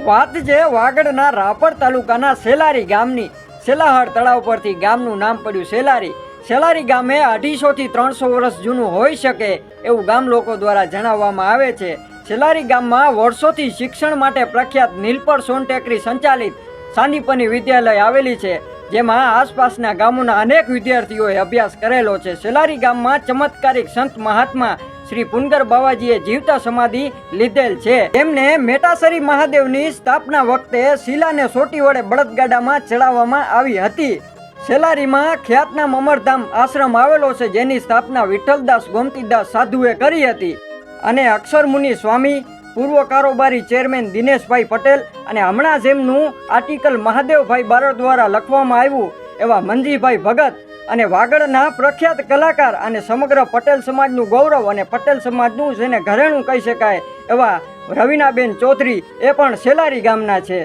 વાત છે વાગડના રાપર તાલુકાના સેલારી ગામની। સેલાહળ તળાવ પરથી ગામનું નામ પડ્યું સેલારી। સેલારી ગામે 250 થી 300 વર્ષ જૂનું હોઈ શકે એવું ગામ લોકો દ્વારા જણાવવામાં આવે છે। સેલારી ગામમાં વર્ષોથી શિક્ષણ માટે પ્રખ્યાત નીલપર સોનટેકરી સંચાલિત સાંદીપની વિદ્યાલય આવેલી છે, જેમાં આસપાસના ગામોના અનેક વિદ્યાર્થીઓએ અભ્યાસ કરેલો છે। સેલારી ગામમાં ચમત્કારિક સંત મહાત્મા શ્રી પુનગર બાવાજીએ જીવતા સમાધિ લીધેલ છે। તેમને મેટાસરી મહાદેવની સ્થાપના વખતે શિલાને સોટી વડે બળદગાડામાં ચડાવવામાં આવી હતી। સેલારીમાં ખ્યાતનામ અમરધામ આશ્રમ આવેલો છે, જેની સ્થાપના વિઠ્ઠલદાસ ગોમતીદાસ સાધુએ કરી હતી અને અક્ષરમુનિ સ્વામી, પૂર્વ કારોબારી ચેરમેન દિનેશભાઈ પટેલ અને હમણાં જેમનું આર્ટિકલ મહાદેવભાઈ બારડ દ્વારા લખવામાં આવ્યું એવા મંજીભાઈ ભગત અને વાગડના પ્રખ્યાત કલાકાર અને સમગ્ર પટેલ સમાજનું ગૌરવ અને પટેલ સમાજનું જેને ઘરેણું કહી શકાય એવા રવિનાબેન ચૌધરી એ પણ સેલારી ગામના છે।